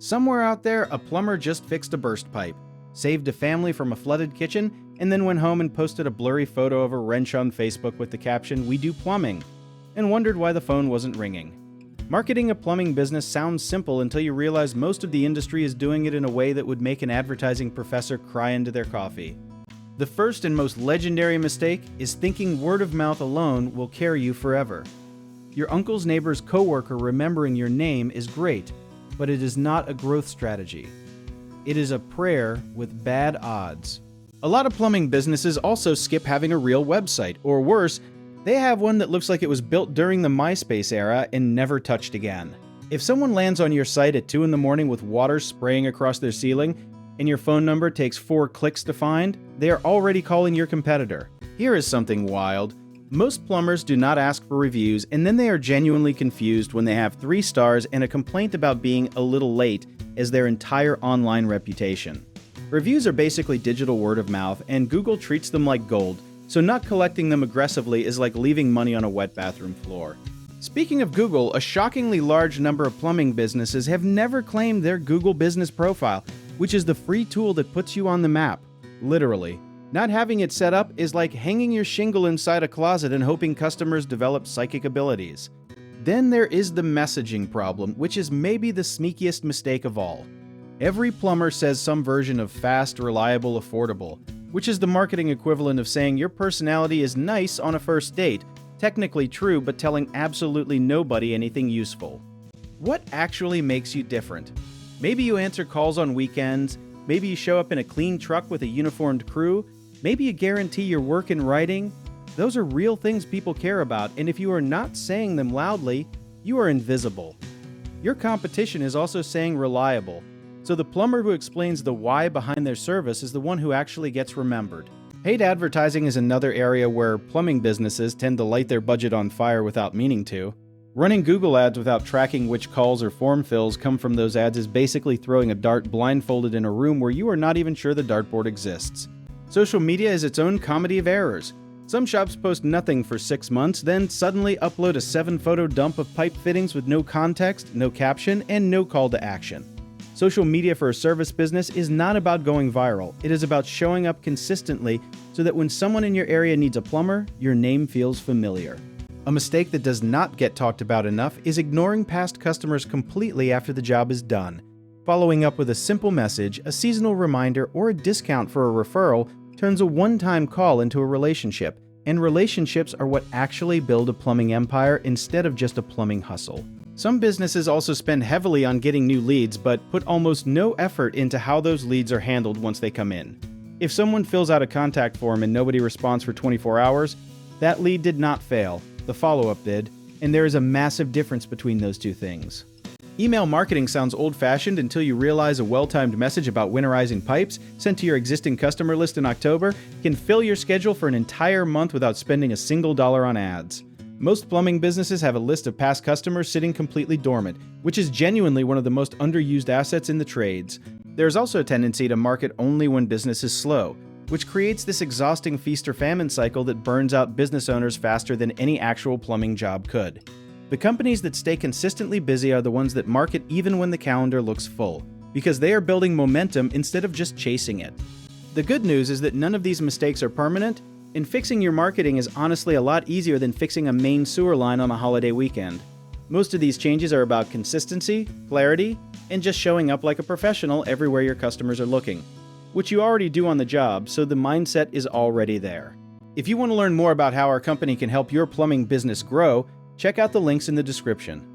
Somewhere out there, a plumber just fixed a burst pipe, saved a family from a flooded kitchen, and then went home and posted a blurry photo of a wrench on Facebook with the caption, "We do plumbing," and wondered why the phone wasn't ringing. Marketing a plumbing business sounds simple until you realize most of the industry is doing it in a way that would make an advertising professor cry into their coffee. The first and most legendary mistake is thinking word of mouth alone will carry you forever. Your uncle's neighbor's coworker remembering your name is great, but it is not a growth strategy. It is a prayer with bad odds. A lot of plumbing businesses also skip having a real website, or worse, they have one that looks like it was built during the MySpace era and never touched again. If someone lands on your site at 2 in the morning with water spraying across their ceiling, and your phone number takes 4 clicks to find, they are already calling your competitor. Here is something wild. Most plumbers do not ask for reviews, and then they are genuinely confused when they have 3 stars and a complaint about being a little late as their entire online reputation. Reviews are basically digital word of mouth, and Google treats them like gold, so not collecting them aggressively is like leaving money on a wet bathroom floor. Speaking of Google, a shockingly large number of plumbing businesses have never claimed their Google Business Profile, which is the free tool that puts you on the map. Literally. Not having it set up is like hanging your shingle inside a closet and hoping customers develop psychic abilities. Then there is the messaging problem, which is maybe the sneakiest mistake of all. Every plumber says some version of fast, reliable, affordable, which is the marketing equivalent of saying your personality is nice on a first date, technically true, but telling absolutely nobody anything useful. What actually makes you different? Maybe you answer calls on weekends, maybe you show up in a clean truck with a uniformed crew, maybe you guarantee your work in writing. Those are real things people care about, and if you are not saying them loudly, you are invisible. Your competition is also saying reliable, so the plumber who explains the why behind their service is the one who actually gets remembered. Paid advertising is another area where plumbing businesses tend to light their budget on fire without meaning to. Running Google ads without tracking which calls or form fills come from those ads is basically throwing a dart blindfolded in a room where you are not even sure the dartboard exists. Social media is its own comedy of errors. Some shops post nothing for 6 months, then suddenly upload a 7-photo dump of pipe fittings with no context, no caption, and no call to action. Social media for a service business is not about going viral. It is about showing up consistently so that when someone in your area needs a plumber, your name feels familiar. A mistake that does not get talked about enough is ignoring past customers completely after the job is done. Following up with a simple message, a seasonal reminder, or a discount for a referral turns a one-time call into a relationship, and relationships are what actually build a plumbing empire instead of just a plumbing hustle. Some businesses also spend heavily on getting new leads, but put almost no effort into how those leads are handled once they come in. If someone fills out a contact form and nobody responds for 24 hours, that lead did not fail, the follow-up did, and there is a massive difference between those two things. Email marketing sounds old-fashioned until you realize a well-timed message about winterizing pipes sent to your existing customer list in October can fill your schedule for an entire month without spending a single dollar on ads. Most plumbing businesses have a list of past customers sitting completely dormant, which is genuinely one of the most underused assets in the trades. There's also a tendency to market only when business is slow, which creates this exhausting feast or famine cycle that burns out business owners faster than any actual plumbing job could. The companies that stay consistently busy are the ones that market even when the calendar looks full, because they are building momentum instead of just chasing it. The good news is that none of these mistakes are permanent, and fixing your marketing is honestly a lot easier than fixing a main sewer line on a holiday weekend. Most of these changes are about consistency, clarity, and just showing up like a professional everywhere your customers are looking, which you already do on the job, so the mindset is already there. If you want to learn more about how our company can help your plumbing business grow, check out the links in the description.